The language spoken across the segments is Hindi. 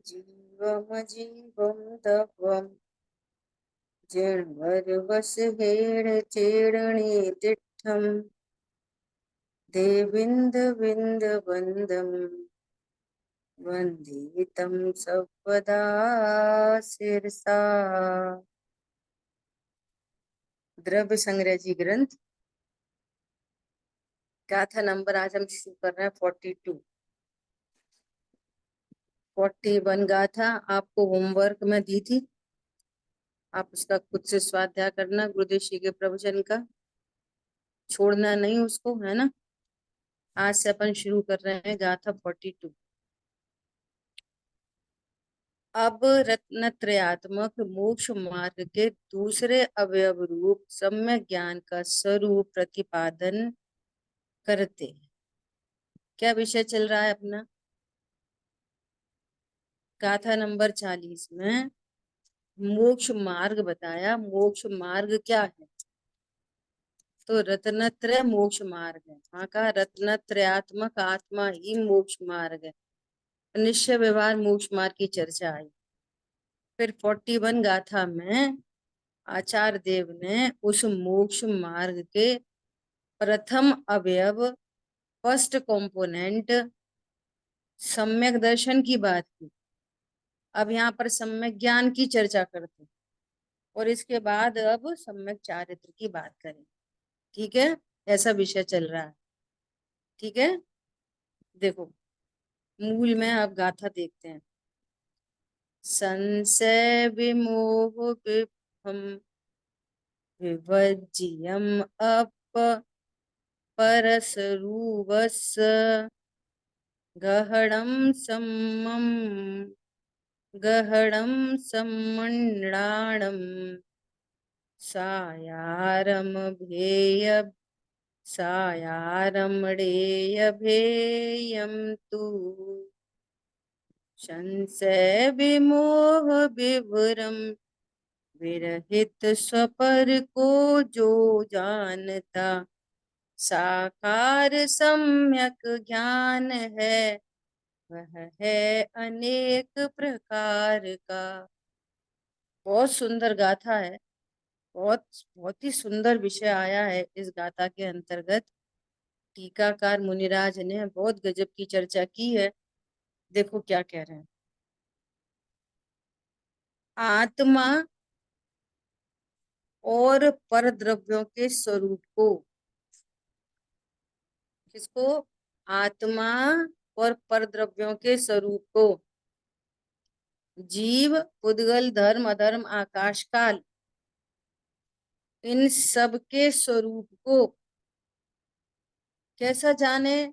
जीवमजीवं तत्त्वं जिण्मरुवसहेणचेरणीतिष्ठं देविन्दविन्दवन्दं वन्दे तं सर्वदा शिरसा। द्रव्य संग्रह जी ग्रंथ गाथा नंबर आज हम शुरू कर रहे हैं 42। 41 गाथा आपको होमवर्क में दी थी, आप उसका खुद से स्वाध्याय करना गुरुदेव श्री के प्रवचन का, छोड़ना नहीं उसको, है ना। आज से अपन शुरू कर रहे हैं गाथा 42। अब रत्नत्रयात्मक मोक्ष मार्ग के दूसरे अवयव रूप सम्यक ज्ञान का स्वरूप प्रतिपादन करते हैं। क्या विषय चल रहा है अपना? गाथा नंबर 40 में मोक्ष मार्ग बताया। मोक्ष मार्ग क्या है? तो रत्नत्रय मोक्ष मार्ग है। वहां का रत्नत्रयात्मक आत्मा ही मोक्ष मार्ग है। निश्चय व्यवहार मोक्ष मार्ग की चर्चा आई। फिर 41 गाथा में आचार्य देव ने उस मोक्ष मार्ग के प्रथम अवयव, फर्स्ट कंपोनेंट सम्यक दर्शन की बात की। अब यहाँ पर सम्यक ज्ञान की चर्चा करते हैं और इसके बाद अब सम्यक चारित्र की बात करें। ठीक है, ऐसा विषय चल रहा है। ठीक है, देखो मूल में अब गाथा देखते हैं। संशय विमोह विभ्रम विभज्यम अप परसरूपस् गहणं सम्मं गहणं सम्मण्डाणं सायारमणेयभेयं तु संशय विमोह विभ्रम विरहित स्वपर को जो जानता साकार सम्यक ज्ञान है, वह है अनेक प्रकार का। बहुत सुंदर गाथा है। बहुत बहुत ही सुंदर विषय आया है इस गाथा के अंतर्गत। टीकाकार मुनिराज ने बहुत गजब की चर्चा की है। देखो क्या कह रहे हैं। आत्मा और पर द्रव्यों के स्वरूप को, किसको? आत्मा और पर द्रव्यों के स्वरूप को, जीव, उद्गल, धर्म, अधर्म, आकाश काल, इन सब के स्वरूप को कैसा जाने?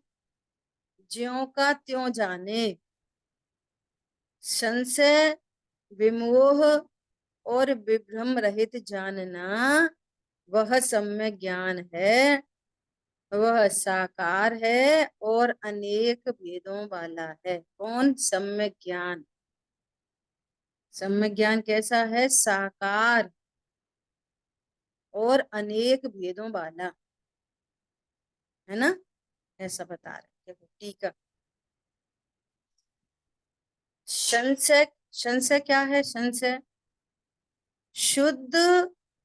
ज्यों का त्यों जाने। संशय, विमोह और विभ्रम रहित जानना वह सम्यक ज्ञान है। वह साकार है और अनेक भेदों वाला है। कौन? सम्यक ज्ञान। सम्यक ज्ञान कैसा है? साकार और अनेक भेदों वाला, है ना। ऐसा बता रहे। देखो टीका। संशय, संशय क्या है? संशय शुद्ध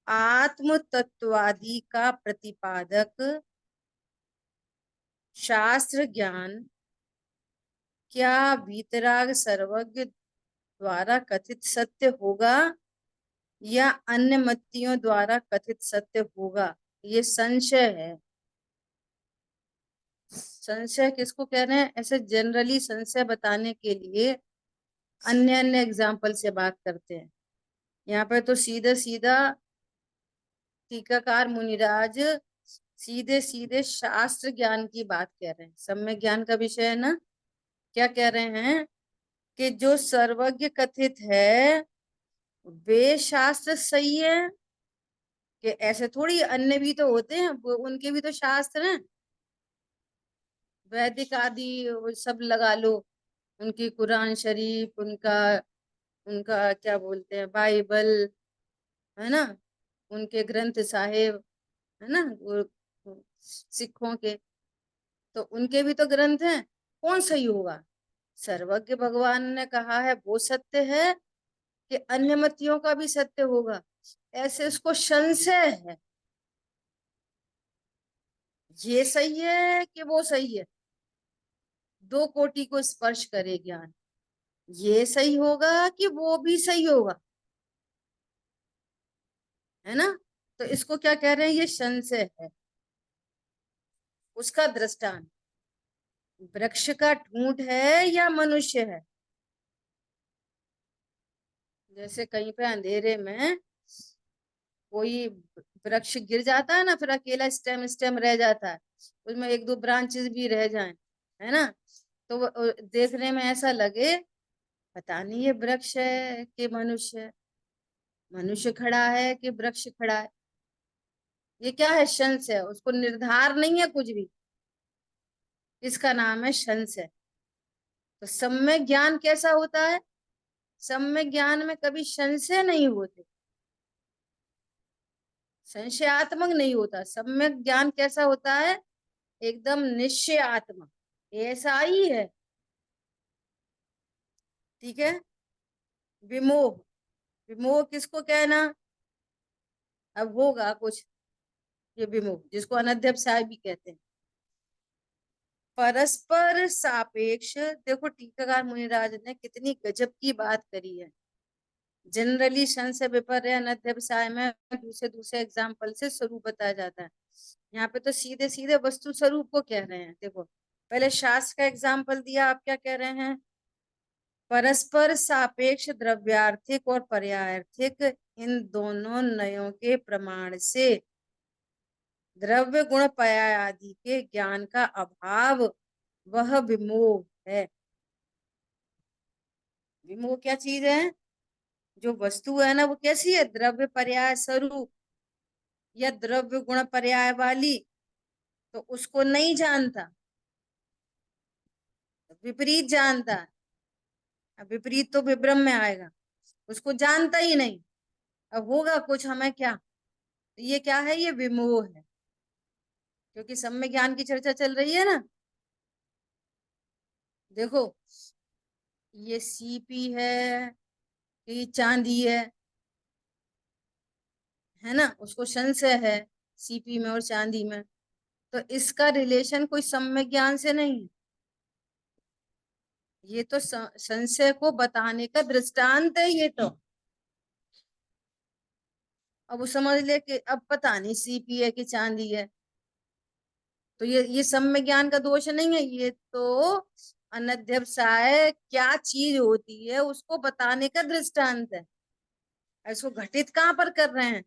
आत्म तत्वादि का प्रतिपादक शास्त्र ज्ञान क्या वीतराग सर्वज्ञ द्वारा कथित सत्य होगा या अन्य मतियों द्वारा कथित सत्य होगा? ये संशय है। संशय किसको कह रहे हैं? ऐसे जनरली संशय बताने के लिए अन्य अन्य एग्जाम्पल से बात करते हैं। यहाँ पे तो सीधा सीधा टीकाकार मुनिराज सीधे सीधे शास्त्र ज्ञान की बात कह रहे हैं। सम्यक ज्ञान का विषय है ना। क्या कह रहे हैं कि जो सर्वज्ञ कथित है वे शास्त्र सही है, कि ऐसे थोड़ी अन्य भी तो होते हैं, उनके भी तो शास्त्र हैं। वैदिक आदि वो सब लगा लो, उनकी कुरान शरीफ, उनका उनका क्या बोलते हैं, बाइबल, है ना, उनके ग्रंथ साहिब, है ना, वो सिखों के, तो उनके भी तो ग्रंथ हैं। कौन सही होगा? सर्वज्ञ भगवान ने कहा है वो सत्य है कि अन्य मतियों का भी सत्य होगा, ऐसे उसको संशय है, ये सही है कि वो सही है, दो कोटि को स्पर्श करे ज्ञान, ये सही होगा कि वो भी सही होगा, है ना। तो इसको क्या कह रहे हैं, ये संशय है। उसका दृष्टांत वृक्ष का ठूंठ है या मनुष्य है। जैसे कहीं पे अंधेरे में कोई वृक्ष गिर जाता है ना, फिर अकेला स्टेम स्टेम रह जाता है, उसमें एक दो ब्रांचेस भी रह जाएं, है ना, तो देखने में ऐसा लगे पता नहीं ये वृक्ष है कि मनुष्य है, मनुष्य खड़ा है कि वृक्ष खड़ा है। ये क्या है, शंस है, उसको निर्धार नहीं है कुछ भी, इसका नाम है शंस है। तो सम्यक ज्ञान कैसा होता है, सम्यक ज्ञान में कभी संशय नहीं होते, संशयात्मक नहीं होता। सम्यक ज्ञान कैसा होता है, एकदम निश्चयात्मक, ऐसा ही है। ठीक है। विमोह, विमोह किसको कहना, अब होगा कुछ, ये विमोह जिसको अनध्यवसाय भी कहते हैं। परस्पर सापेक्ष, देखो टीकाकार मुनिराज ने कितनी गजब की बात करी है। जनरली संशय विपर्य अनध्यवसाय में दूसरे दूसरे एग्जाम्पल से स्वरूप बताया जाता है, यहाँ पे तो सीधे सीधे वस्तु स्वरूप को कह रहे हैं। देखो पहले शास्त्र का एग्जाम्पल दिया, आप क्या कह रहे हैं, परस्पर सापेक्ष द्रव्यार्थिक और पर्यायार्थिक इन दोनों नयों के प्रमाण से द्रव्य गुण पर्याय आदि के ज्ञान का अभाव वह विमोह है। विमोह क्या चीज है, जो वस्तु है ना वो कैसी है, द्रव्य पर्याय स्वरूप या द्रव्य गुण पर्याय वाली, तो उसको नहीं जानता, विपरीत जानता है। अब विपरीत तो विभ्रम में आएगा, उसको जानता ही नहीं, अब होगा कुछ हमें क्या, तो ये क्या है, ये विमोह है। क्योंकि सम्य ज्ञान की चर्चा चल रही है ना। देखो ये सीपी है, ये चांदी है ना, उसको संशय है सीपी में और चांदी में, तो इसका रिलेशन कोई सम्य ज्ञान से नहीं है, ये तो संशय को बताने का दृष्टांत है ये तो। अब वो समझ ले कि अब पता नहीं सीपी है कि चांदी है, तो ये सम्य ज्ञान का दोष नहीं है, ये तो अनध्यवसाय क्या चीज होती है उसको बताने का दृष्टांत है। इसको घटित कहाँ पर कर रहे हैं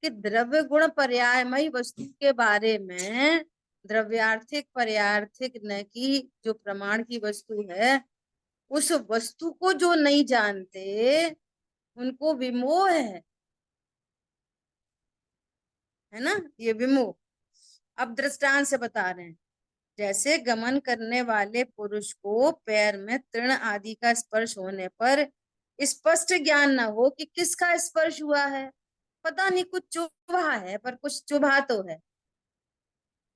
कि द्रव्य गुण पर्यायमयी वस्तु के बारे में, द्रव्यार्थिक पर्यार्थिक न की जो प्रमाण की वस्तु है, उस वस्तु को जो नहीं जानते उनको विमोह है ना, ये विमोह। अब दृष्टांत से बता रहे हैं, जैसे गमन करने वाले पुरुष को पैर में तृण आदि का स्पर्श होने पर स्पष्ट ज्ञान न हो कि किसका स्पर्श हुआ है, पता नहीं कुछ चुभा है पर कुछ चुभा तो है,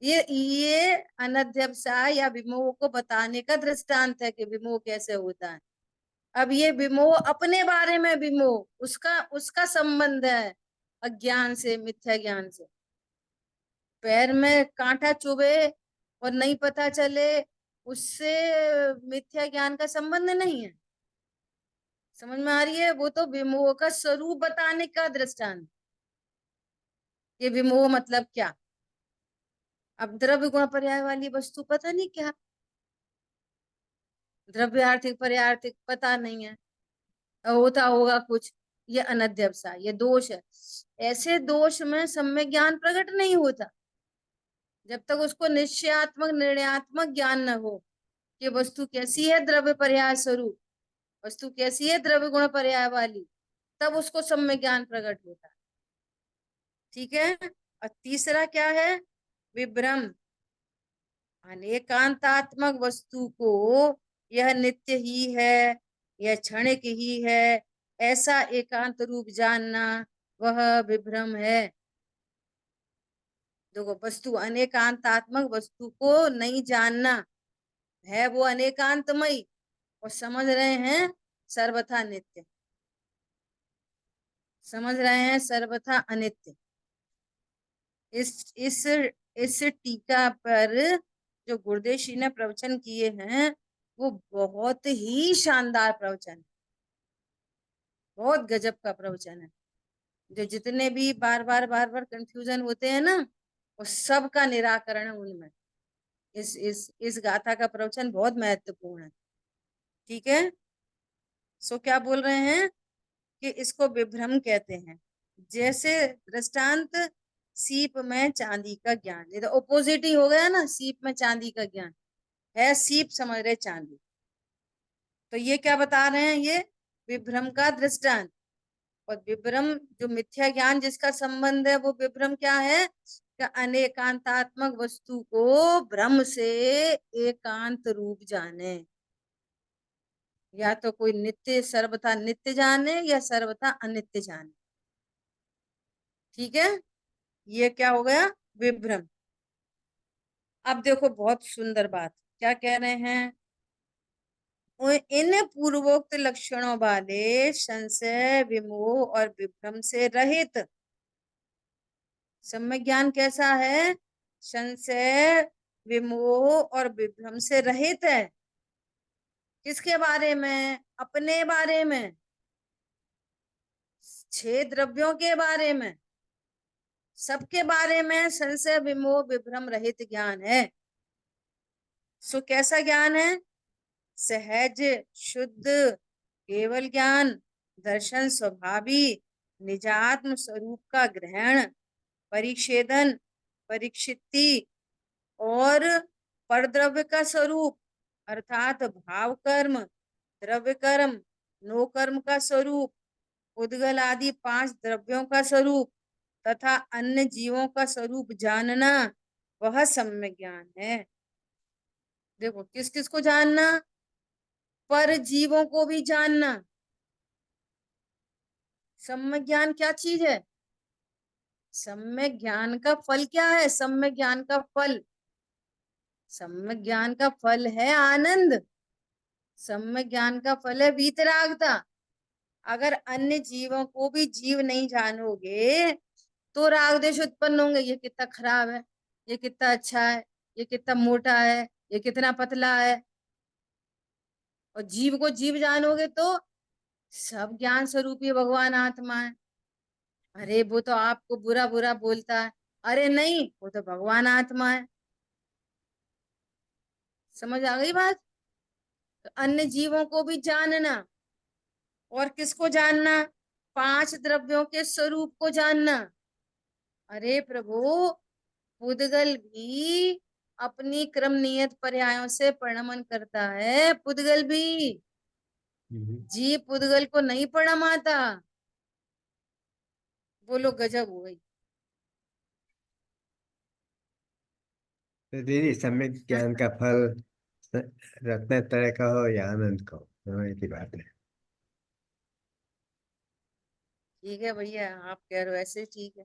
ये अनध्यवसाय या विमोह को बताने का दृष्टांत है कि विमोह कैसे होता है। अब ये विमोह अपने बारे में विमोह, उसका उसका संबंध है अज्ञान से, मिथ्या ज्ञान से। पैर में कांटा चुभे और नहीं पता चले, उससे मिथ्या ज्ञान का संबंध नहीं है। समझ में आ रही है, वो तो विमोह का स्वरूप बताने का दृष्टांत। ये विमोह मतलब क्या, अब द्रव्य गुण पर्याय वाली वस्तु पता नहीं क्या, द्रव्य आर्थिक पर्यार्थिक पता नहीं है, होता होगा कुछ, ये अनध्यवसाय, ये दोष है। ऐसे दोष में सम्यक ज्ञान प्रकट नहीं होता जब तक उसको निश्चयात्मक निर्णयात्मक ज्ञान न हो कि वस्तु कैसी है, द्रव्य पर्याय स्वरूप, वस्तु कैसी है द्रव्य गुण पर्याय वाली, तब उसको सम्यक ज्ञान प्रकट होता है। ठीक है। और तीसरा क्या है, विभ्रम, अनेकांतात्मक वस्तु को यह नित्य ही है, यह क्षणिक ही है, ऐसा एकांत रूप जानना, वह विभ्रम है। देखो वस्तु अनेकांतात्मक वस्तु को नहीं जानना है, वो अनेकांतमयी, और समझ रहे हैं सर्वथा नित्य, समझ रहे हैं सर्वथा अनित्य। इस टीका पर जो गुरुदेव श्री ने प्रवचन किए हैं वो बहुत ही शानदार प्रवचन है, बहुत गजब का प्रवचन है। जो जितने भी बार बार कंफ्यूजन होते हैं ना, वो सब का निराकरण है उनमें। इस गाथा का प्रवचन बहुत महत्वपूर्ण है। ठीक है। सो क्या बोल रहे हैं कि इसको विभ्रम कहते हैं। जैसे दृष्टांत सीप में चांदी का ज्ञान, ये तो ऑपोजिट ही हो गया ना, सीप में चांदी का ज्ञान है, सीप समझ रहे चांदी। तो ये क्या बता रहे हैं, ये विभ्रम का दृष्टांत। और विभ्रम जो मिथ्या ज्ञान जिसका संबंध है, वो विभ्रम क्या है कि अनेकांतात्मक वस्तु को भ्रम से एकांत रूप जाने, या तो कोई नित्य सर्वथा नित्य जाने या सर्वथा अनित्य जाने। ठीक है, ये क्या हो गया, विभ्रम। अब देखो बहुत सुंदर बात क्या कह रहे हैं, इन पूर्वोक्त लक्षणों वाले संशय विमोह और विभ्रम से रहित सम्यक ज्ञान कैसा है, संशय विमोह और विभ्रम से रहित है। किसके बारे में, अपने बारे में, 6 द्रव्यों के बारे में, सबके बारे में संशय विमोह विभ्रम रहित ज्ञान है। सो कैसा ज्ञान है, सहज शुद्ध केवल ज्ञान, दर्शन स्वभावी, निजात्म स्वरूप का ग्रहण, परिच्छेदन, परीक्षिति और परद्रव्य का स्वरूप, अर्थात भाव कर्म, द्रव्य कर्म, नो कर्म का स्वरूप, उद्गल आदि 5 द्रव्यों का स्वरूप तथा अन्य जीवों का स्वरूप जानना, वह सम्यक ज्ञान है। देखो किस किस को जानना, पर जीवों को भी जानना। सम्यक ज्ञान क्या चीज है, सम्यक ज्ञान का फल क्या है, सम्यक ज्ञान का फल, सम्यक ज्ञान का फल है आनंद, सम्यक ज्ञान का फल है वीतरागता। अगर अन्य जीवों को भी जीव नहीं जानोगे तो राग द्वेष उत्पन्न होंगे, ये कितना खराब है, ये कितना अच्छा है, ये कितना मोटा है, ये कितना पतला है। और जीव को जीव जानोगे तो सब ज्ञान स्वरूपी भगवान आत्मा है। अरे वो तो आपको बुरा बुरा बोलता है, अरे नहीं वो तो भगवान आत्मा है। समझ आ गई बात। तो अन्य जीवों को भी जानना, और किसको जानना, 5 द्रव्यों के स्वरूप को जानना। अरे प्रभु, पुद्गल भी अपनी क्रम नियत पर्यायों से परिणमन करता है, पुद्गल भी, जीव पुद्गल को नहीं परिणमाता। बोलो गजब हो गई। तो दीदी सम्यक ज्ञान का फल रत्न त्रय का हो या आनंद का हो, दोनों एक ही बात है। ठीक है भैया, आप कह रहे हो ऐसे ठीक है।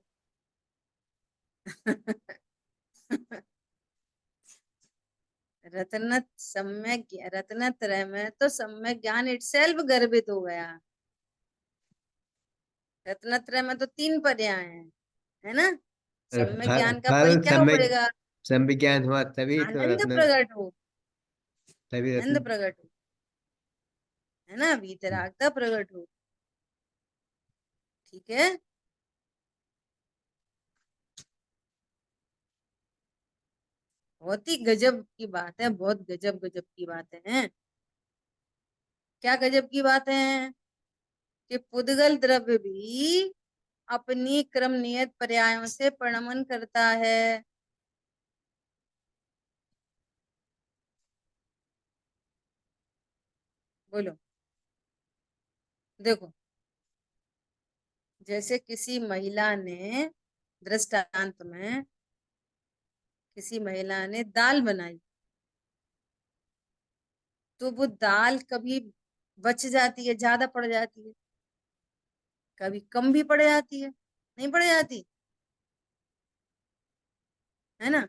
रत्नत्रय में तो सम्यक ज्ञान इटसेल्फ गर्भित हो गया। रत्नत्रय में तो 3 पर्याय हैं, है ना। सम्यक ज्ञान का फल फल क्या सम्यक होएगा, सम्यक ज्ञान हुआ तभी तो आनंद रत्न, प्रकट हो, तभी आनंद रत्न। प्रकट हो, है ना, वीतरागता प्रकट हो। ठीक है। बहुत ही गजब की बात है, बहुत गजब गजब की बातें हैं। क्या गजब की बातें हैं, कि पुद्गल द्रव्य भी अपनी क्रम नियत पर्यायों से परिणमन करता है। बोलो, देखो जैसे किसी महिला ने, दृष्टांत में किसी महिला ने दाल बनाई, तो वो दाल कभी बच जाती है, ज्यादा पड़ जाती है, कभी कम भी पड़ जाती है, नहीं पड़ जाती, है ना।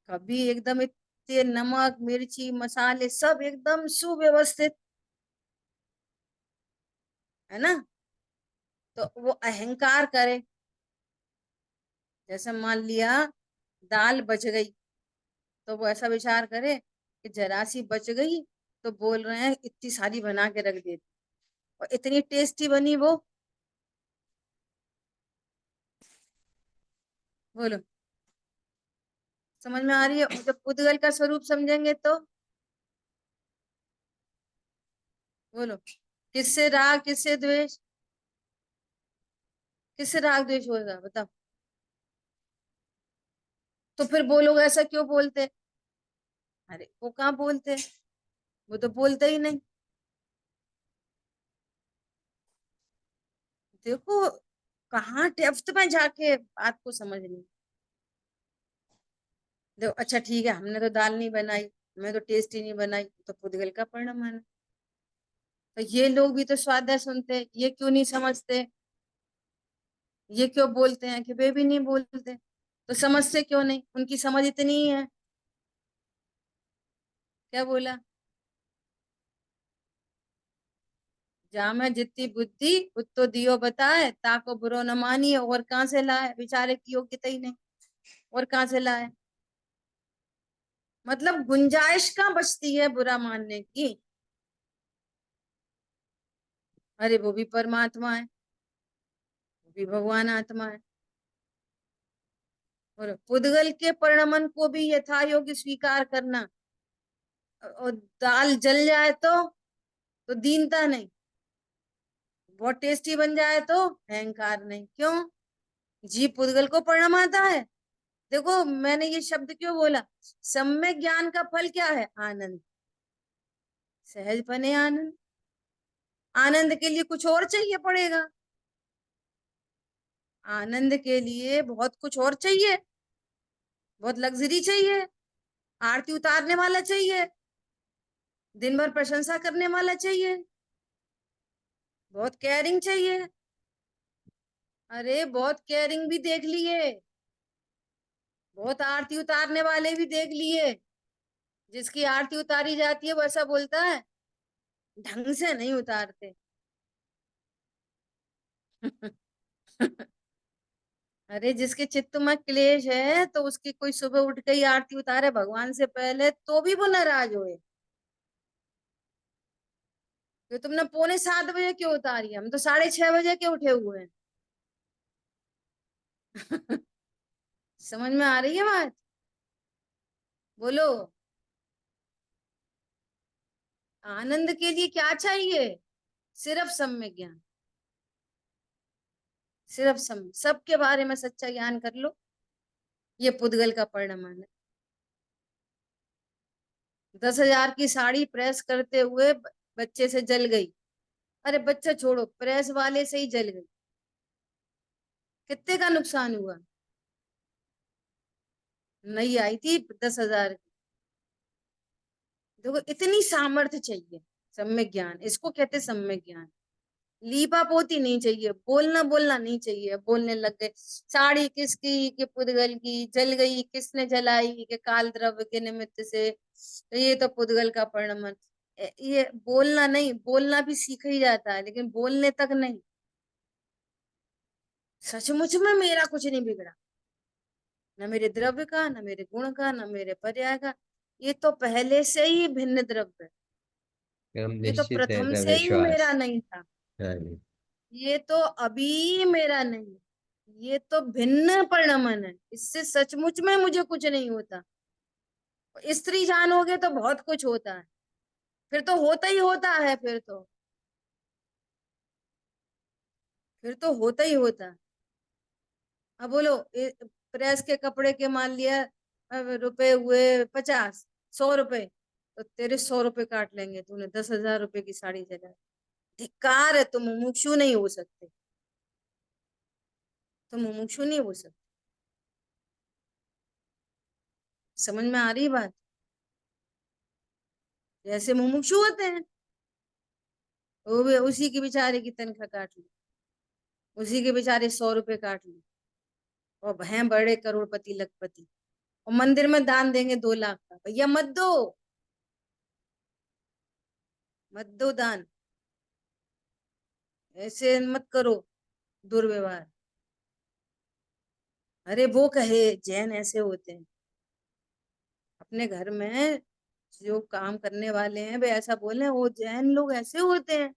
कभी एकदम पत्ते, नमक, मिर्ची, मसाले सब एकदम सुव्यवस्थित, है ना। तो वो अहंकार करे, जैसे मान लिया दाल बच गई, तो वो ऐसा विचार करे कि जरा सी बच गई, तो बोल रहे हैं इतनी सारी बना के रख देती, और इतनी टेस्टी बनी वो। बोलो, समझ में आ रही है। और जब पुद्गल का स्वरूप समझेंगे तो बोलो, किससे राग किससे द्वेष, किससे राग द्वेष होगा बताओ। तो फिर बोलोगे ऐसा क्यों बोलते, अरे वो कहाँ बोलते, वो तो बोलते ही नहीं। देखो कहाँ डेप्थ में जाके बात को समझनी। देखो अच्छा ठीक है, हमने तो दाल नहीं बनाई, हमें तो टेस्टी नहीं बनाई, तो पुद्गल का परिणाम है। तो ये लोग भी तो स्वाध्याय सुनते, ये क्यों नहीं समझते, ये क्यों बोलते हैं कि वे भी नहीं बोलते, तो समझते क्यों नहीं, उनकी समझ इतनी ही है। क्या बोला, जा में जितनी बुद्धि उतो दियो बताए, ताको बुरो न मानिए। और कहाँ से लाए, बेचारे की योग्यता ही नहीं, और कहाँ से लाए। मतलब गुंजाइश कहाँ बचती है बुरा मानने की। अरे वो भी परमात्मा है, वो भी भगवान आत्मा है। और पुद्गल के परिणमन को भी यथा योग्य स्वीकार करना। और दाल जल जाए तो दीनता नहीं, बहुत टेस्टी बन जाए तो अहंकार नहीं। क्यों, जीव पुद्गल को परिणाम आता है। देखो मैंने ये शब्द क्यों बोला, सम्यक ज्ञान का फल क्या है, आनंद, सहज बने आनंद। आनंद के लिए कुछ और चाहिए पड़ेगा, आनंद के लिए बहुत कुछ और चाहिए, बहुत लग्जरी चाहिए, आरती उतारने वाला चाहिए, दिन भर प्रशंसा करने वाला चाहिए, बहुत केयरिंग चाहिए। अरे बहुत केयरिंग भी देख लिए, बहुत आरती उतारने वाले भी देख लिए। जिसकी आरती उतारी जाती है वो ऐसा बोलता है ढंग से नहीं उतारते। अरे जिसके चित्त में क्लेश है, तो उसकी कोई सुबह उठ के ही आरती उतारे भगवान से पहले, तो भी वो नाराज होए। तो तुमने 6:45 क्यों उतारी, हम तो 6:30 के उठे हुए हैं। समझ में आ रही है बात, बोलो। आनंद के लिए क्या चाहिए, सिर्फ सम्यक ज्ञान, सिर्फ सबके बारे में सच्चा ज्ञान कर लो। ये पुद्गल का परिणाम है। 10,000 की साड़ी प्रेस करते हुए बच्चे से जल गई। अरे बच्चा छोड़ो, प्रेस वाले से ही जल गई, कितने का नुकसान हुआ। नहीं आई थी 10,000 की। देखो इतनी सामर्थ्य चाहिए, सम्यक ज्ञान इसको कहते सम्यक ज्ञान। लीपा पोती नहीं चाहिए, बोलना बोलना नहीं चाहिए, बोलने लग गए साड़ी किसकी कि पुद्गल की, जल गई किसने जलाई कि काल द्रव्य के निमित्त से, तो ये तो पुद्गल का परिणाम। ये बोलना नहीं, बोलना भी सीख ही जाता है, लेकिन बोलने तक नहीं। सचमुच में मेरा कुछ नहीं बिगड़ा, न मेरे द्रव्य का, न मेरे गुण का, न मेरे पर्याय का। ये तो पहले से ही भिन्न द्रव्य है, हम ये तो निश्चित है प्रथम ऐसा से ही मेरा विश्वास। नहीं था, हाँ जी। ये तो अभी मेरा नहीं, ये तो भिन्न परिणमन है, इससे सचमुच में मुझे कुछ नहीं होता। स्त्री जानोगे तो बहुत कुछ होता है, फिर तो होता ही होता है, फिर तो होता ही होता है। अब बोलो प्रेस के कपड़े के मान लिया रुपए हुए 50, 100 रुपए, तो तेरे 100 रुपए काट लेंगे, तूने 10,000 रुपए की साड़ी जलाई। धिक्कार है, तुम मुमुक्षु नहीं हो सकते, तुम मुमुक्षु नहीं हो सकते। समझ में आ रही बात, जैसे मुमुक्षु होते हैं, वो भी उसी की बेचारे की तनख्वाह काट ली, उसी के बेचारे 100 रुपए काट ली, और हैं बड़े करोड़पति लखपति, और मंदिर में दान देंगे 2 लाख का, भैया मत दो, मत दो दान, ऐसे मत करो दुर्व्यवहार। अरे वो कहे जैन ऐसे होते हैं, अपने घर में जो काम करने वाले हैं वे ऐसा बोले वो जैन लोग ऐसे होते हैं,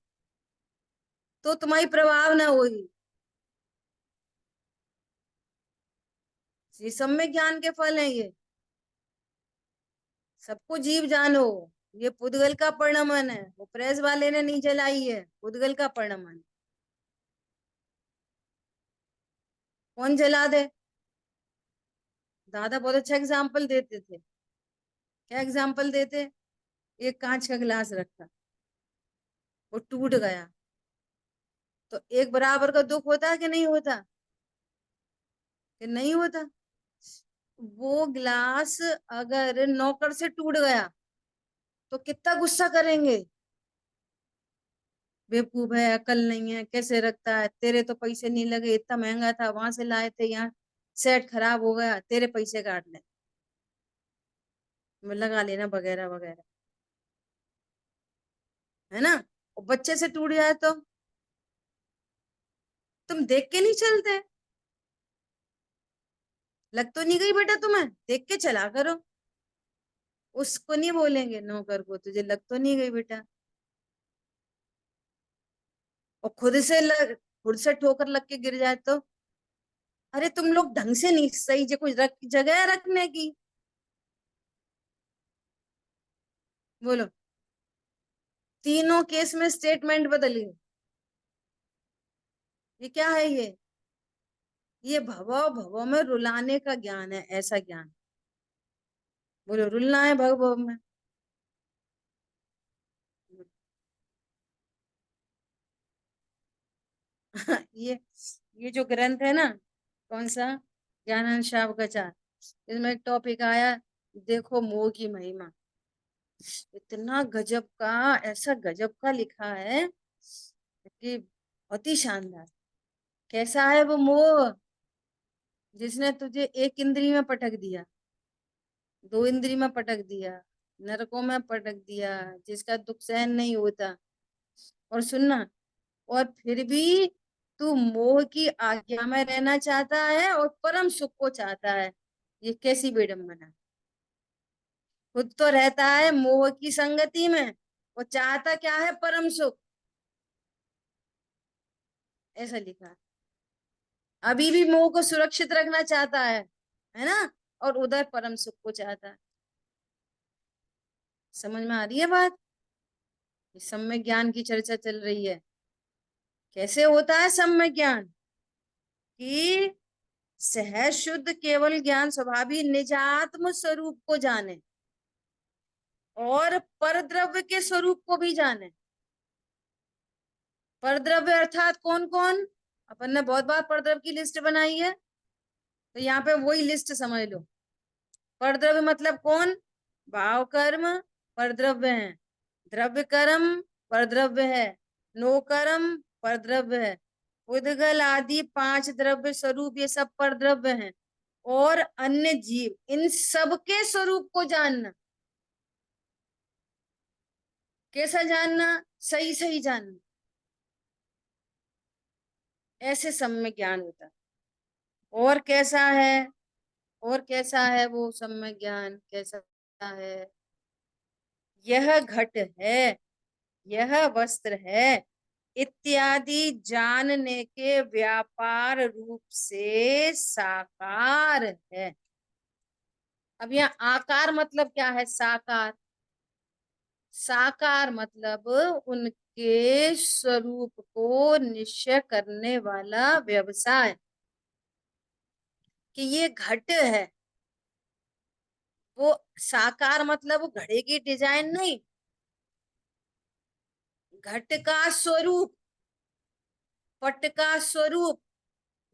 तो तुम्हारी प्रभाव ना होगी। ये सब में ज्ञान के फल है ये। सबको जीव जानो, ये पुद्गल का परिणमन है, वो प्रेस वाले ने नहीं जलाई है, पुद्गल का परिणमन। कौन जला दे? दादा बहुत अच्छा एग्जाम्पल देते थे। क्या एग्जाम्पल देते? एक कांच का गिलास रखा, वो टूट गया, तो एक बराबर का दुख होता है कि नहीं होता? कि नहीं होता? वो गिलास अगर नौकर से टूट गया तो कितना गुस्सा करेंगे, बेवकूफ है, अकल नहीं है, कैसे रखता है, तेरे तो पैसे नहीं लगे, इतना महंगा था, वहां से लाए थे, यहाँ सेट खराब हो गया, तेरे पैसे काट ले, लगा लेना वगैरह वगैरह, है ना। और बच्चे से टूट जाए तो तुम देख के नहीं चलते? लग तो नहीं गई बेटा तुम्हें, देख के चला करो। उसको नहीं बोलेंगे नौकर को, तुझे लग तो नहीं गई बेटा। और खुद से ठोकर लग के गिर जाए तो, अरे तुम लोग ढंग से नहीं सही कुछ जगह है रखने की। बोलो, तीनों केस में स्टेटमेंट बदली। ये क्या है ये भवो भवो में रुलाने का ज्ञान है, ऐसा ज्ञान। बोलो, रुलना है भव भव में। ये ये जो ग्रंथ है ना, कौन सा, ज्ञानानंद शावकाचार, इसमें एक टॉपिक आया, देखो मोह की महिमा। इतना गजब का, ऐसा गजब का लिखा है कि बहुत ही शानदार। कैसा है वो मोह? जिसने तुझे एक इंद्री में पटक दिया, दो इंद्री में पटक दिया, नरकों में पटक दिया, जिसका दुख सहन नहीं होता। और सुनना, और फिर भी तू मोह की आज्ञा में रहना चाहता है और परम सुख को चाहता है। ये कैसी बेडंबना है। खुद तो रहता है मोह की संगति में, और चाहता क्या है? परम सुख। ऐसा लिखा है। अभी भी मोह को सुरक्षित रखना चाहता है ना, और उधर परम सुख को चाहता है। समझ में आ रही है बात? इस सम्यक ज्ञान की चर्चा चल रही है। कैसे होता है सम्यक ज्ञान? कि सहज शुद्ध केवल ज्ञान स्वभावी निजात्म स्वरूप को जाने, और परद्रव्य के स्वरूप को भी जाने। परद्रव्य अर्थात कौन कौन? अपन ने बहुत बार परद्रव्य की लिस्ट बनाई है, तो यहाँ पे वही लिस्ट समझ लो। परद्रव्य मतलब कौन? भाव कर्म परद्रव्य है, द्रव्य कर्म परद्रव्य है, नो कर्म परद्रव्य है, उद्गल आदि पांच द्रव्य स्वरूप ये सब परद्रव्य हैं। और अन्य जीव, इन सब के स्वरूप को जानना। कैसा जानना? सही सही जानना। ऐसे सम्यक ज्ञान होता है। और कैसा है? और कैसा है वो सम्यक ज्ञान? कैसा है? यह घट है, यह वस्त्र है, इत्यादि जानने के व्यापार रूप से साकार है। अब यहाँ आकार मतलब क्या है? साकार। साकार मतलब उनके स्वरूप को निश्चय करने वाला व्यवसाय। कि ये घट है, वो साकार मतलब वो घड़े की डिजाइन नहीं, घट का स्वरूप, पट का स्वरूप,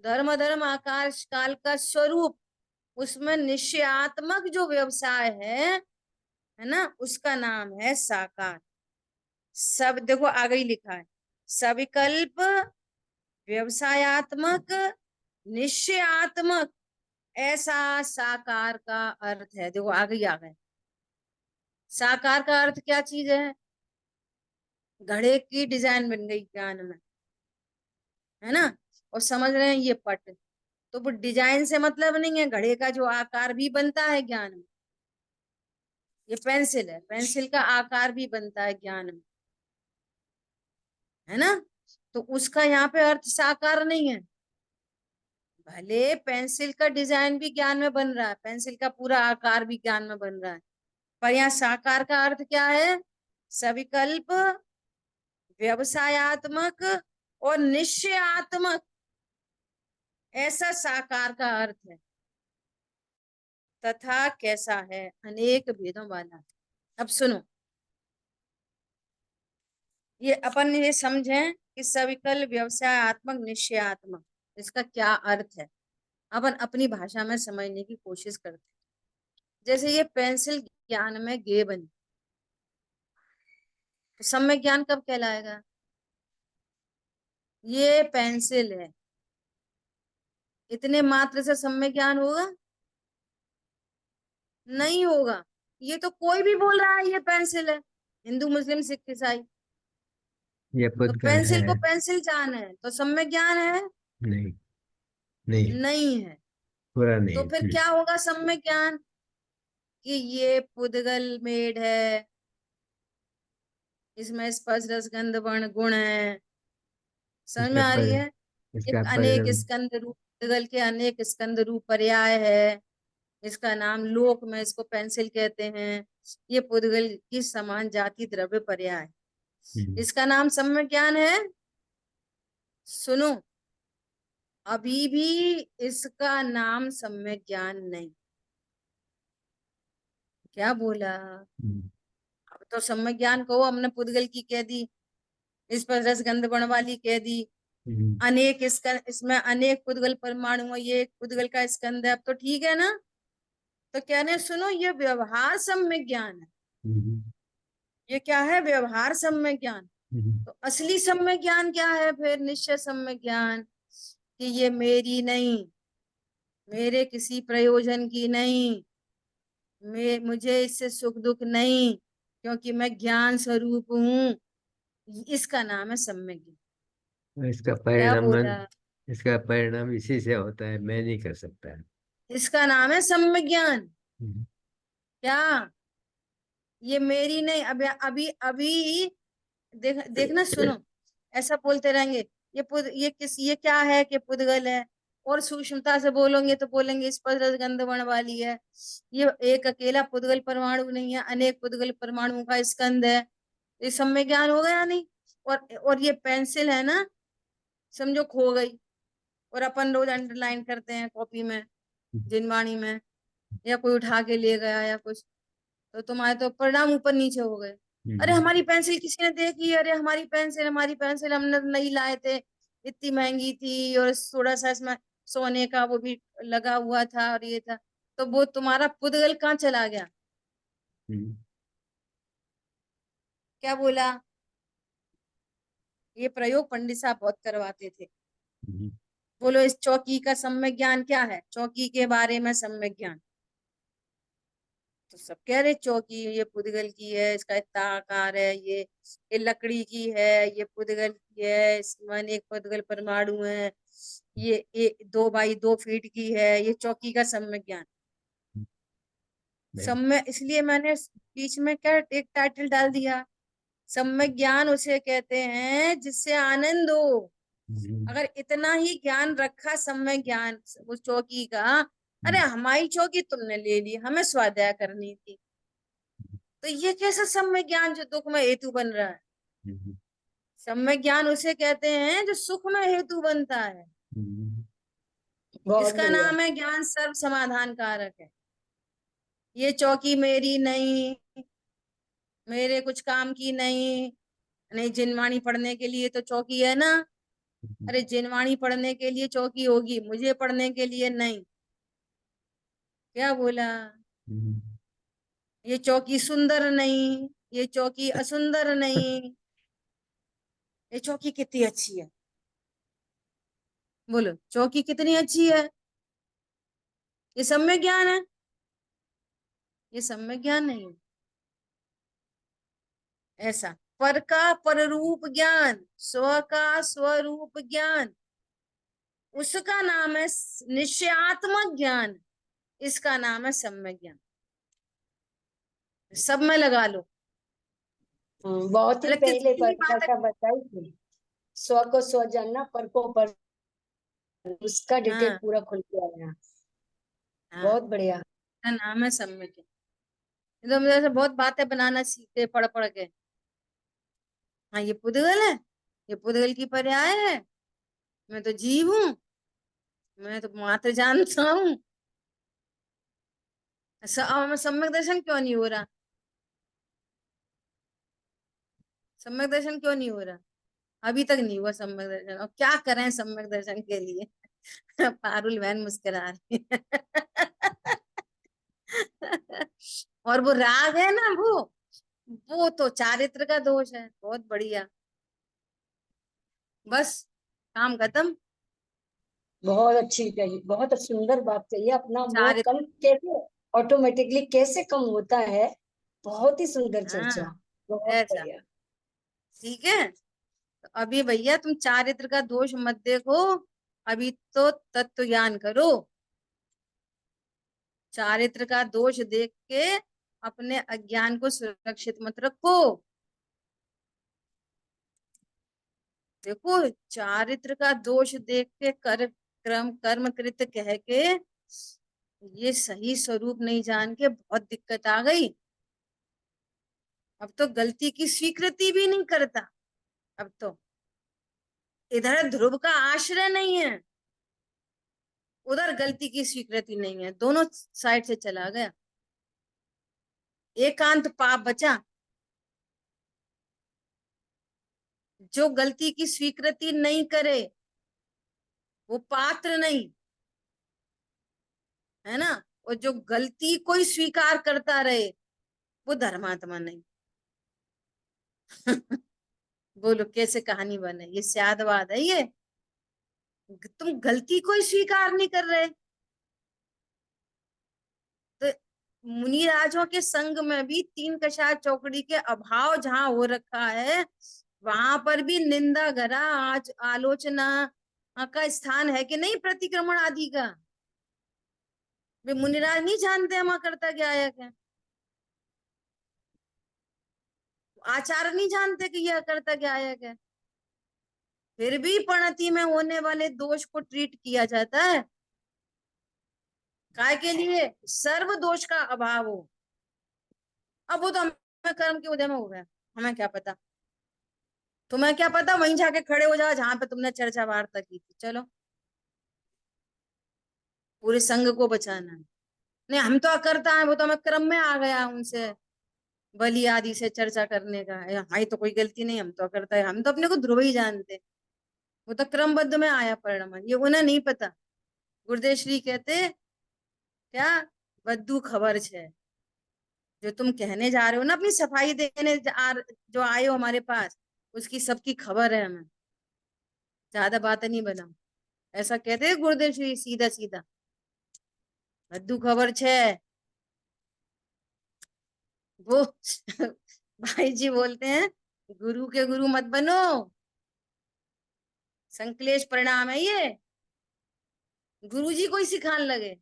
धर्म धर्म आकार काल का स्वरूप, उसमें निश्चयात्मक जो व्यवसाय है ना, उसका नाम है साकार। सब देखो आगे ही लिखा है, सविकल्प, व्यवसायत्मक, निश्चयात्मक, ऐसा साकार का अर्थ है। देखो आगे ही आ गए, साकार का अर्थ क्या चीज है? घड़े की डिजाइन बन गई ज्ञान में, है ना। और समझ रहे हैं ये पट, तो वो डिजाइन से मतलब नहीं है, घड़े का जो आकार भी बनता है ज्ञान में। ये पेंसिल है, पेंसिल का आकार भी बनता है ज्ञान में, है ना। तो उसका यहाँ पे अर्थ साकार नहीं है। भले पेंसिल का डिजाइन भी ज्ञान में बन रहा है, पेंसिल का पूरा आकार भी ज्ञान में बन रहा है, पर यहाँ साकार का अर्थ क्या है? सविकल्प, व्यवसायत्मक और निश्चयात्मक, ऐसा साकार का अर्थ है। तथा कैसा है? अनेक भेदों वाला। अब सुनो, ये अपन ये समझें कि सविकल्प, व्यवसायत्मक, निश्चयात्मक, इसका क्या अर्थ है। अपन अपनी भाषा में समझने की कोशिश करते हैं। जैसे ये पेंसिल ज्ञान में गे बनी, तो सम्यक ज्ञान कब कहलाएगा? ये पेंसिल है, इतने मात्र से सम्यक ज्ञान होगा? नहीं होगा। ये तो कोई भी बोल रहा है ये पेंसिल है, हिंदू, मुस्लिम, सिख, ईसाई। ये तो पुद्गल है। पेंसिल को पेंसिल जान है तो सम्यक ज्ञान है? नहीं, नहीं, नहीं है। पूरा तो नहीं। फिर क्या होगा सम्यक ज्ञान? कि ये पुद्गल मेड है, इसमें स्पर्श रस गंध वर्ण गुण है। समझ में इसका आ रही है? इसका एक अनेक परिणाम। स्कंद रूप, पुद्गल के अनेक स्कंद रूप पर्याय है। इसका नाम लोक में इसको पेंसिल कहते हैं। ये पुद्गल की समान जाति द्रव्य पर्याय है। हम्म, इसका नाम सम्यक ज्ञान है। सुनो, अभी भी इसका नाम सम्यक ज्ञान नहीं। क्या बोला? हम्म, अब तो सम्यक ज्ञान को हमने पुद्गल की कह दी, इस पर रसगंध बण वाली कह दी। हम्म, अनेक स्कंद, इसमें अनेक पुद्गल परमाणु है, ये एक पुद्गल का स्कंद है। अब तो ठीक है ना। तो कहने सुनो, ये व्यवहार सम्यक ज्ञान है। हम्म, ये क्या है? व्यवहार सम्यक ज्ञान। हम्म, तो असली सम्यक ज्ञान क्या है फिर? निश्चय सम्यक ज्ञान, कि ये मेरी नहीं, मेरे किसी प्रयोजन की नहीं, मुझे इससे सुख दुख नहीं, क्योंकि मैं ज्ञान स्वरूप हूँ। इसका नाम है सम्यक ज्ञान। इसका क्या परिणाम बोला? इसका परिणाम इसी से होता है, मैं नहीं कर सकता है। इसका नाम है सम्यक ज्ञान। हम्म, क्या? ये मेरी नहीं। अभी अभी अभी देखना, सुनो, ऐसा बोलते रहेंगे ये ये क्या है कि पुद्गल है, और सूक्ष्मता से बोलोगे तो बोलेंगे स्पर्श गंध वर्ण वाली है। ये एक अकेला पुद्गल परमाणु नहीं है, अनेक पुद्गल परमाणुओं का स्कंद है। ये सम्यक ज्ञान हो गया नहीं? और ये पेंसिल है ना, समझो खो गई, और अपन रोज अंडरलाइन करते हैं कॉपी में, जिनवाणी में, या कोई उठा के ले गया या कुछ, तो तुम्हारे तो परिणाम ऊपर नीचे हो गए। अरे हम्म, हमारी पेंसिल किसी ने देखी, अरे हमारी पेंसिल, हमारी पेंसिल हमने नहीं लाए थे, इतनी महंगी थी, और थोड़ा सा इसमें सोने का वो भी लगा हुआ था और ये था। तो वो तुम्हारा पुद्गल कहाँ चला गया? हम्म, क्या बोला? ये प्रयोग पंडित साहब बहुत करवाते थे। हम्म, बोलो, इस चौकी का सम्यक ज्ञान क्या है? चौकी के बारे में सम्यक ज्ञान। तो सब कह रहे चौकी ये पुद्गल की है, इसका इतना आकार है, ये लकड़ी की है, ये पुद्गल की है, इसमें अनेक पुद्गल परमाणु है, ये 2 बाई 2 फीट की है। ये चौकी का सम्यक ज्ञान। नहीं, सम्यक, इसलिए मैंने बीच में क्या एक टाइटल डाल दिया, सम्यक ज्ञान उसे कहते हैं जिससे आनंद हो। हम्म, अगर इतना ही ज्ञान रखा सम्यक ज्ञान उस चौकी का, अरे हम्म, हमारी चौकी तुमने ले ली, हमें स्वाध्याय करनी थी, तो ये कैसा सम्यक ज्ञान जो दुख में हेतु बन रहा है? हम्म, सम्यक ज्ञान उसे कहते हैं जो सुख में हेतु बनता है। हम्म, बहुत इसका बढ़िया। नाम है ज्ञान सर्व समाधान कारक है। ये चौकी मेरी नहीं, मेरे कुछ काम की नहीं। नहीं, जिनवाणी पढ़ने के लिए तो चौकी है ना। अरे जिनवाणी पढ़ने के लिए चौकी होगी, मुझे पढ़ने के लिए नहीं। क्या बोला? हम्म, ये चौकी सुंदर नहीं, ये चौकी असुंदर नहीं। ये चौकी कितनी अच्छी है? बोलो, चौकी कितनी अच्छी है? ये सम्यक ज्ञान है? ये सम्यक ज्ञान नहीं है। ऐसा। पर का पररूप ज्ञान, स्व का स्वरूप ज्ञान, उसका नाम है निश्चयात्मक ज्ञान, इसका नाम है सम्यक ज्ञान। सब में लगा लो। बहुत ही अरे पहले कितनी बात है। परिभाषा बताई थी, स्व को स्व जानना, पर को पर, उसका डिटेल हाँ पूरा खुल के आया। हाँ, बहुत बढ़िया। इसका नाम है सम्यक ज्ञान। ये तो मुझे ऐसे बहुत बातें बनाना सीखे पढ़ पढ़ के। हाँ ये पुद्गल है, ये पुद्गल की पर्याय है, मैं तो जीव हूँ, मैं तो मात्र जानता हूँ। सम्यक दर्शन क्यों नहीं हो रहा? सम्यक दर्शन क्यों नहीं हो रहा? अभी तक नहीं हुआ सम्यक दर्शन, और क्या करें सम्यक दर्शन के लिए? पारुल बहन मुस्कुरा रही है। और वो राग है ना, वो तो चारित्र का दोष है। बहुत बढ़िया, बस काम खत्म। बहुत अच्छी कही, बहुत सुंदर बात कही। अपना मोह चारित्र। कम कैसे, ऑटोमेटिकली कैसे कम होता है। बहुत ही सुंदर चर्चा। हाँ बहुत ऐसा, बढ़िया। ठीक है। तो अभी भैया तुम चारित्र का दोष मत देखो, अभी तो तत्व ज्ञान करो। चारित्र का दोष देख के अपने अज्ञान को सुरक्षित मत रखो। देखो, चारित्र का दोष देख के कर्म कृत कह के ये सही स्वरूप नहीं जान के बहुत दिक्कत आ गई। अब तो गलती की स्वीकृति भी नहीं करता। अब तो इधर ध्रुव का आश्रय नहीं है, उधर गलती की स्वीकृति नहीं है, दोनों साइड से चला गया। एकांत पाप बचा। जो गलती की स्वीकृति नहीं करे वो पात्र नहीं, है ना। और जो गलती को ही स्वीकार करता रहे वो धर्मात्मा नहीं। बोलो कैसे कहानी बने? ये स्यादवाद है ये। तुम गलती को ही स्वीकार नहीं कर रहे। तो मुनि राजों के संग में भी तीन कषाय चौकड़ी के अभाव जहां हो रखा है, वहां पर भी निंदा गरा आज आलोचना का स्थान है कि नहीं, प्रतिक्रमण आदि का। वे मुनिराज नहीं जानते हम करता क्या है क्या? आचार्य नहीं जानते कि यह करता क्या है क्या? फिर भी प्रणति में होने वाले दोष को ट्रीट किया जाता है। काय के लिए? सर्व दोष का अभाव हो। अब वो तो हमें कर्म के उदय में हो गया, हमें क्या पता? तुम्हें क्या पता? वहीं जाके खड़े हो जाओ जहां पे तुमने चर्चा वार्ता की थी। चलो, पूरे संघ को बचाना है। नहीं हम तो अकर्ता है, वो तो हमें क्रम में आ गया उनसे बलि आदि से चर्चा करने का। हमारी तो कोई गलती नहीं, हम तो अकर्ता है, हम तो अपने को ध्रुव ही जानते। वो तो क्रमबद्ध में आया परिणाम, ये उन्हें नहीं पता। गुरुदेव श्री कहते क्या, बद्दू खबर छे। जो तुम कहने जा रहे हो ना, अपनी सफाई देने जो आए हो हमारे पास, उसकी सबकी खबर है हमें। ज्यादा बात नहीं बनाओ, ऐसा कहते हैं गुरुदेव श्री सीधा सीधा। बद्दू खबर छे वो। भाई जी बोलते हैं गुरु के गुरु मत बनो, संकलेश परिणाम है ये। गुरु जी को ही सिखाने लगे।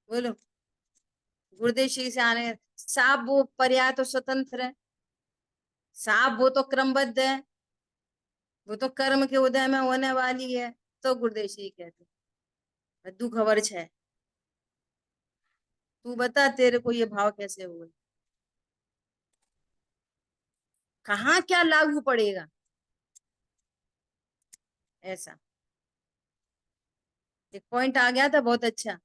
बोलो, गुरुदेव श्री से आने साहब, वो पर्याय तो स्वतंत्र है साहब, वो तो क्रमबद्ध है, वो तो कर्म के उदय में होने वाली है। तो गुरुदेव श्री कहते बद्दू खबर छे। तू बता तेरे को ये भाव कैसे हुए, कहाँ क्या लागू पड़ेगा? ऐसा एक पॉइंट आ गया था बहुत अच्छा,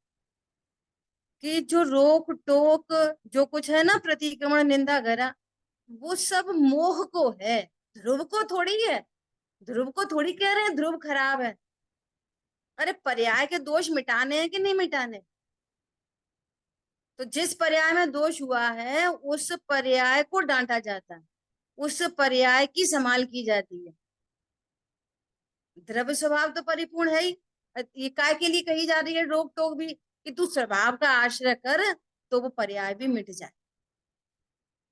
कि जो रोक टोक जो कुछ है ना, प्रतिक्रमण निंदा गरा, वो सब मोह को है, ध्रुव को थोड़ी है। ध्रुव को थोड़ी कह रहे हैं ध्रुव खराब है। अरे पर्याय के दोष मिटाने हैं कि नहीं मिटाने? तो जिस पर्याय में दोष हुआ है उस पर्याय को डांटा जाता है, उस पर्याय की संभाल की जाती है। द्रव्य स्वभाव तो परिपूर्ण है ही। ये काय के लिए कही जा रही है रोक टोक भी, कि तू स्वभाव का आश्रय कर तो वो पर्याय भी मिट जाए।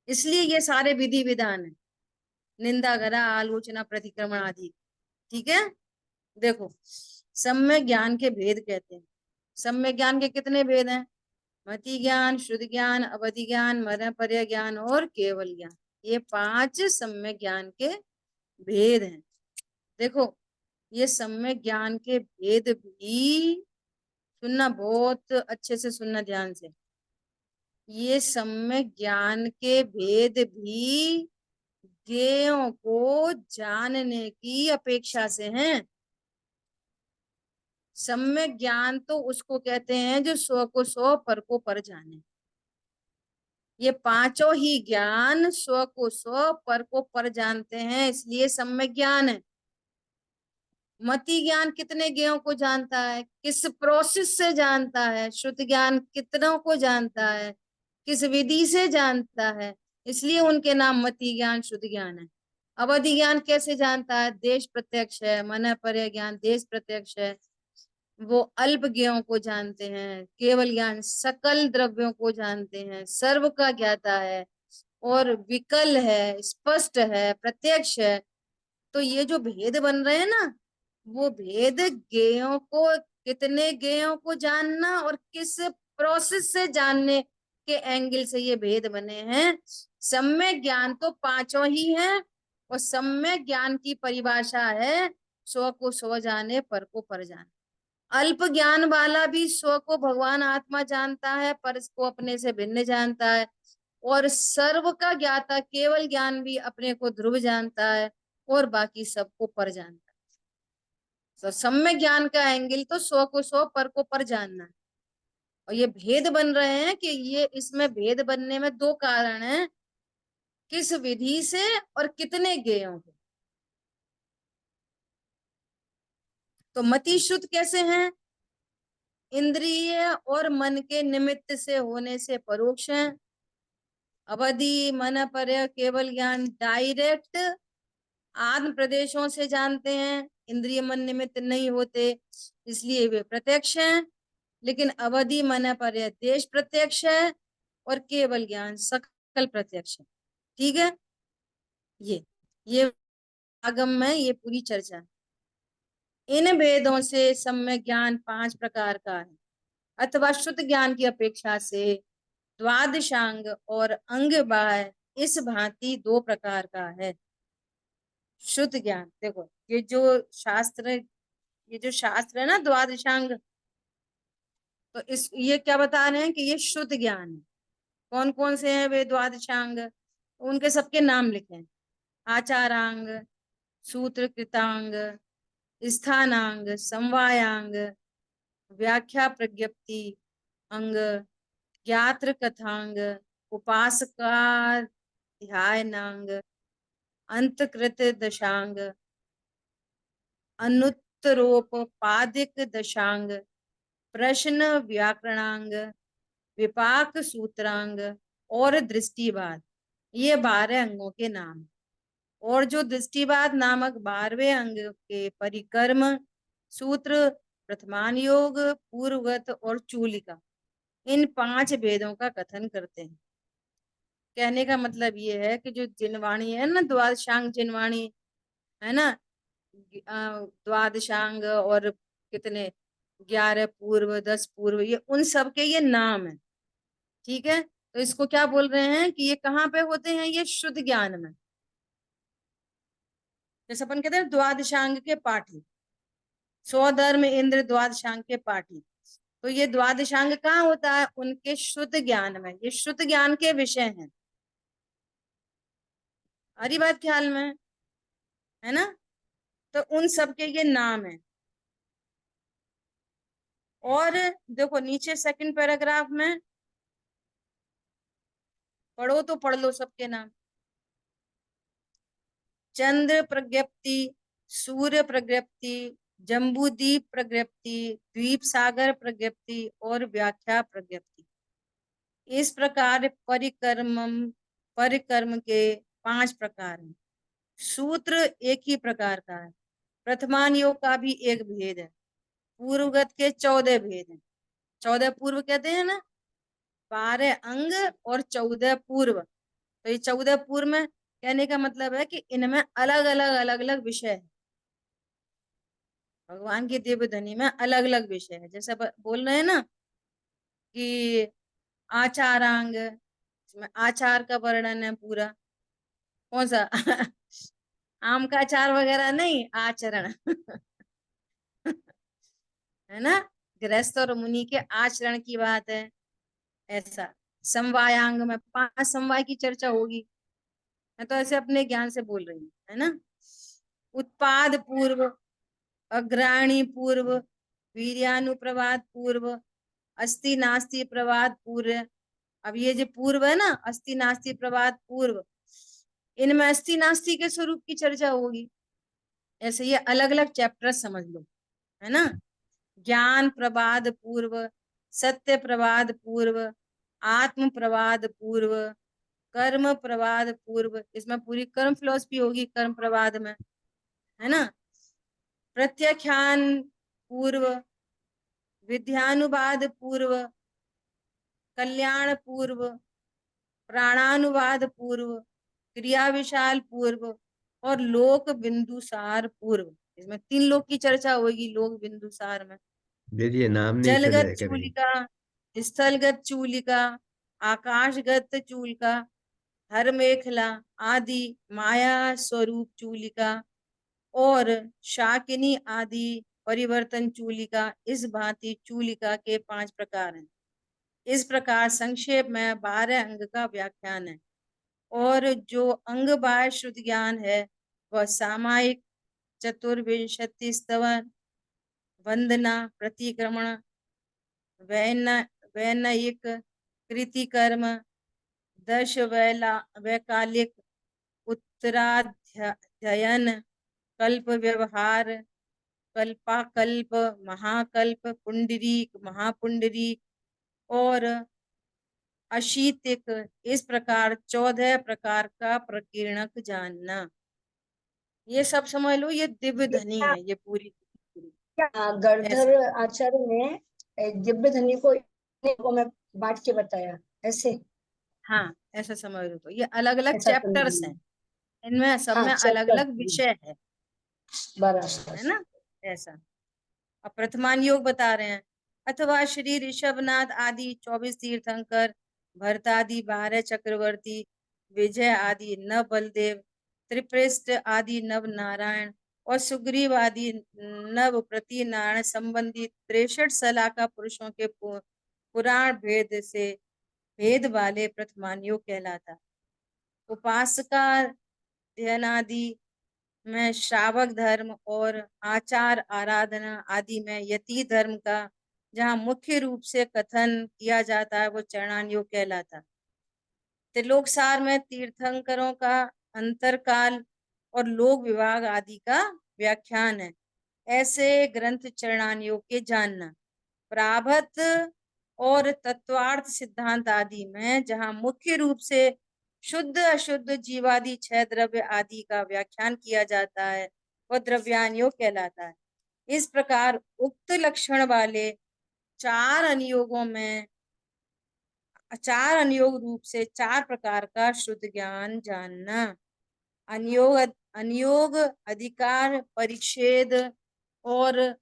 इसलिए ये सारे विधि विधान है, निंदा गरा आलोचना प्रतिक्रमण आदि। ठीक है, देखो सम्यक ज्ञान के भेद कहते हैं। सम्यक ज्ञान के कितने भेद हैं? मति ज्ञान, शुद्ध ज्ञान, अवधि ज्ञान, मर्यापर्य ज्ञान और केवल ज्ञान। ये 5 सम्यक ज्ञान के भेद हैं। देखो ये सम्यक ज्ञान के भेद भी, सुनना बहुत अच्छे से, सुनना ध्यान से, ये सम्यक ज्ञान के भेद भी ज्ञेयों को जानने की अपेक्षा से हैं। सम्यक ज्ञान तो उसको कहते हैं जो 100 को 100 पर को पर जाने। ये पांचों ही ज्ञान 100 को 100 पर को पर जानते हैं, इसलिए सम्यक ज्ञान है। मति ज्ञान कितने ज्ञेयों को जानता है, किस प्रोसेस से जानता है। शुद्ध ज्ञान कितनों को जानता है, किस विधि से जानता है, इसलिए उनके नाम मति ज्ञान, शुद्ध ज्ञान है। अवधि ज्ञान कैसे जानता है? देश प्रत्यक्ष है। मनःपर्य ज्ञान देश प्रत्यक्ष है, वो अल्प ज्ञेयों को जानते हैं। केवल ज्ञान सकल द्रव्यों को जानते हैं, सर्व का ज्ञाता है और विकल है, स्पष्ट है, प्रत्यक्ष है। तो ये जो भेद बन रहे हैं ना, वो भेद ज्ञेयों को, कितने ज्ञेयों को जानना और किस प्रोसेस से जानने के एंगल से ये भेद बने हैं। सम्यक ज्ञान तो पांचों ही हैं, और सम्यक ज्ञान की परिभाषा है 100 को 100 जाने, पर को पर जाने। अल्प ज्ञान वाला भी 100 को भगवान आत्मा जानता है, पर इसको अपने से भिन्न जानता है। और सर्व का ज्ञाता केवल ज्ञान भी अपने को ध्रुव जानता है और बाकी सबको पर जानता है। तो सम्यक ज्ञान का एंगल तो 100 को 100 पर को पर जानना है। और ये भेद बन रहे हैं कि ये, इसमें भेद बनने में 2 कारण हैं, किस विधि से और कितने ज्ञेयों के। तो मति शुद्ध कैसे हैं? इंद्रिय और मन के निमित्त से होने से परोक्ष हैं। अवधि मनःपर्य केवल ज्ञान डायरेक्ट आत्म प्रदेशों से जानते हैं, इंद्रिय मन निमित्त नहीं होते, इसलिए वे प्रत्यक्ष हैं। लेकिन अवधि मनःपर्य देश प्रत्यक्ष है और केवल ज्ञान सकल प्रत्यक्ष है। ठीक है, ये आगम में ये पूरी चर्चा है। इन भेदों से सम्यक ज्ञान 5 प्रकार का है, अथवा शुद्ध ज्ञान की अपेक्षा से द्वादशांग और अंग बाह्य इस भांति 2 प्रकार का है। शुद्ध ज्ञान, देखो ये जो शास्त्र है ना द्वादशांग, तो ये क्या बता रहे हैं कि ये शुद्ध ज्ञान है। कौन कौन से हैं वे द्वादशांग? उनके सबके नाम लिखे हैं। आचारांग, सूत्र कृतांग, स्थानांग, समवायांग, व्याख्या प्रज्ञप्ति अंग, ज्ञात्र कथांग, उपासकाध्यायनांग, अंतकृत दशांग, अनुत्तरोपादिक दशांग, प्रश्न व्याकरणांग, विपाक सूत्रांग और दृष्टिवाद, ये 12 अंगों के नाम। और जो दृष्टिवाद नामक 12वें अंग के परिकर्म, सूत्र, प्रथमान योग, पूर्वगत और चूलिका, इन 5 भेदों का कथन करते हैं। कहने का मतलब ये है कि जो जिनवाणी है ना, द्वादशांग जिनवाणी है ना, द्वादशांग और कितने 11 पूर्व, 10 पूर्व, ये उन सब के ये नाम है। ठीक है, तो इसको क्या बोल रहे हैं कि ये कहाँ पे होते हैं? ये शुद्ध ज्ञान में। जैसे अपन कहते हैं द्वादशांग के पाठी, 100 धर्म इंद्र द्वादशांग के पाठी, तो ये द्वादशांग कहाँ होता है? उनके शुद्ध ज्ञान में। ये शुद्ध ज्ञान के विषय हैं। हरी बात ख्याल में है ना? तो उन सब के ये नाम है। और देखो नीचे सेकंड पैराग्राफ में पढ़ो तो पढ़ लो सबके नाम। चंद्र प्रज्ञप्ति, सूर्य प्रज्ञप्ति, जम्बूदीप प्रज्ञप्ति, द्वीप सागर प्रज्ञप्ति और व्याख्या प्रज्ञप्ति। इस प्रकार परिकर्म के 5 प्रकार हैं। सूत्र एक ही प्रकार का है। प्रथमान योग का भी एक भेद है। पूर्वगत के 14 भेद हैं। 14 पूर्व कहते हैं ना, 12 अंग और 14 पूर्व। तो ये 14 पूर्व में कहने का मतलब है कि इनमें अलग अलग विषय है। भगवान की दिव्य ध्वनि में अलग अलग विषय है। जैसे बोल रहे हैं ना कि आचारांग, इसमें आचार का वर्णन है पूरा। कौन सा आम का अचार वगैरह नहीं, आचरण है ना, गृहस्थ और मुनि के आचरण की बात है। ऐसा समवायांग में 5 समवाय की चर्चा होगी। मैं तो ऐसे अपने ज्ञान से बोल रही हूँ, है ना। उत्पाद पूर्व, अग्राणी पूर्व, वीर्यानुप्रवाद पूर्व, अस्ति नास्ति प्रवाद पूर्व। अब ये जो पूर्व है ना, अस्ति नास्ति प्रवाद पूर्व, इनमें अस्ति नास्ति के स्वरूप की चर्चा होगी। ऐसे ये अलग अलग चैप्टर समझ लो, है ना। ज्ञान प्रवाद पूर्व, सत्य प्रवाद पूर्व, आत्म प्रवाद पूर्व, कर्म प्रवाद पूर्व, इसमें पूरी कर्म फिलॉसफी होगी कर्म प्रवाद में, है ना। प्रत्याख्यान पूर्व, विद्यानुवाद पूर्व, कल्याण पूर्व, प्राणानुवाद पूर्व, क्रिया विशाल पूर्व और लोक बिंदुसार पूर्व। इसमें 3 लोक की चर्चा होगी लोक बिंदुसार में। दीदी ये नाम नहीं सुने जलगत हैं कभी। चूलिका, स्थलगत चूलिका, आकाशगत चूलिका, हर मेखला आदि, माया स्वरूप चूलिका और शाकिनी आदि परिवर्तन चूलिका, इस भांति चूलिका के 5 प्रकार हैं। इस प्रकार संक्षेप में 12 अंग का व्याख्यान है। और जो अंग बाह्य शुद्ध ज्ञान है वह सामायिक, चतुर्विंशति स्तवन, वंदना, प्रतिक्रमण, वैनयिक, कृति कर्म, 10 वैकालिक, उत्तराध्ययन, कल्प व्यवहार, कल्पाकल्प, महाकल्प, पुंडरीक, महापुंडरीक और अशीतिक, इस प्रकार 14 प्रकार का प्रकीर्णक जानना। ये सब समझ लो, ये दिव्य ध्वनि है ये पूरी। गणधर ऐसा, आचार्य ने दिव्य ध्वनि को में बांट के बताया ऐसे। हाँ ऐसा समझ लो। तो ये अलग अलग ऐसा चैप्टर्स हैं, समझ। इनमें सब हाँ में अलग चैप्टर अलग विषय है बराबर। ना। ऐसा। अब प्रथमान योग बता रहे हैं। अथवा श्री ऋषभनाथ आदि 24 तीर्थंकर, भरतादि 12 चक्रवर्ती, विजय आदि 9 बलदेव, त्रिपृष्ठ आदि 9 नारायण और सुग्रीव आदि 9 प्रति नारायण संबंधी 63 सलाका पुरुषों के पुराण भेद से भेद वाले प्रथमान योग कहलाता। उपासका ध्यानादि में श्रावक धर्म और आचार आराधना आदि में यति धर्म का जहाँ मुख्य रूप से कथन किया जाता है वो चरणान योग कहलाता। त्रिलोकसार में तीर्थंकरों का अंतरकाल और लोक विभाग आदि का व्याख्यान है। ऐसे ग्रंथ चरणान योग के जानना। प्राभत और तत्वार्थ सिद्धांत आदि में जहाँ मुख्य रूप से शुद्ध अशुद्ध जीवादि 6 द्रव्य आदि का व्याख्यान किया जाता है वह द्रव्यान योग कहलाता है। इस प्रकार उक्त लक्षण वाले 4 अनुयोगों में 4 अनुयोग रूप से 4 प्रकार का शुद्ध ज्ञान जानना। अनुयोग अनुयोग अधिकार, परिच्छेद और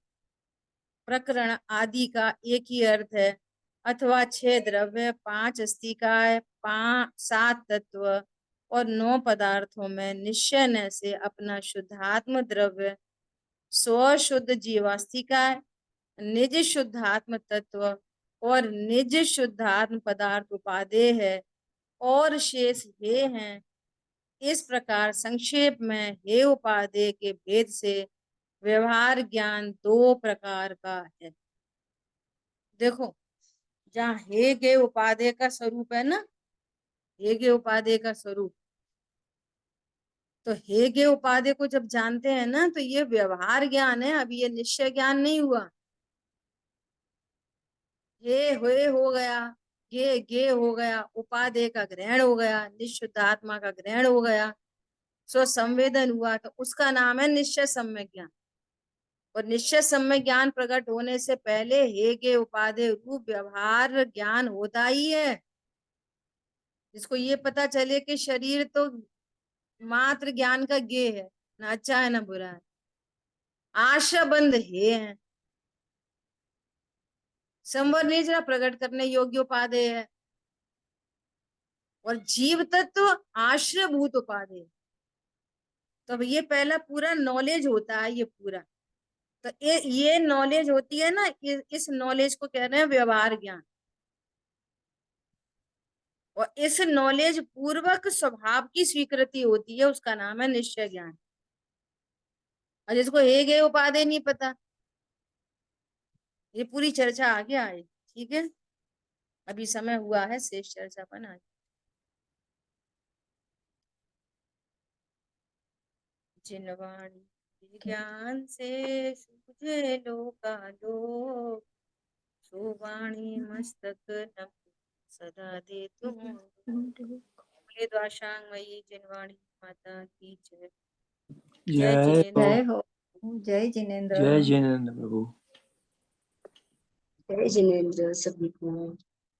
प्रकरण आदि का एक ही अर्थ है। अथवा 6 द्रव्य, 5 अस्तिकाय, 7 तत्व और 9 पदार्थों में निश्चय से अपना शुद्धात्म द्रव्य, स्व शुद्ध जीवास्तिकाय, निज शुद्धात्म तत्व और निज शुद्धात्म पदार्थ उपादेय है और शेष हे हैं। इस प्रकार संक्षेप में हे उपादेय के भेद से व्यवहार ज्ञान 2 प्रकार का है। देखो, जहाँ हे गे उपादेय का स्वरूप है ना, हे गे उपादेय का स्वरूप, तो हे गे उपादेय को जब जानते हैं ना तो ये व्यवहार ज्ञान है, अभी ये निश्चय ज्ञान नहीं हुआ। ये हुए हो गया, ये गे हो गया, उपादेय का ग्रहण हो गया, निश्चित आत्मा का ग्रहण हो गया, सो संवेदन हुआ, तो उसका नाम है निश्चय सम्यक ज्ञान। और निश्चय सम्यक ज्ञान प्रकट होने से पहले हे गे उपादेय रूप व्यवहार ज्ञान होता ही है। जिसको ये पता चले कि शरीर तो मात्र ज्ञान का गेय है, ना अच्छा है ना बुरा है, आशा बंद है, संवर निजरा प्रकट करने योग्य उपादेय है, और जीव तत्व आश्रयभूत उपादेय है। तो अब ये पहला पूरा नॉलेज होता है, ये पूरा, तो ये नॉलेज होती है ना, इस नॉलेज को कह रहे हैं व्यवहार ज्ञान, और इस नॉलेज पूर्वक स्वभाव की स्वीकृति होती है, उसका नाम है निश्चय ज्ञान। और जिसको हे गए उपादेय नहीं पता, ये पूरी चर्चा आगे आए, ठीक है। अभी समय हुआ है शेष चर्चा पर आगे। जिनवाणी ज्ञान से सूझे लोकालोक, सो वाणी मस्तक नम सदा दे तुम। बोले द्वाशांगमयी जिनवाणी माता की जय। जय जय जिनेन्द्र। जय हो, जय जिनेन्द्र। जय जिनेन्द्र प्रभु। जय जिनेन्द्र सभी को।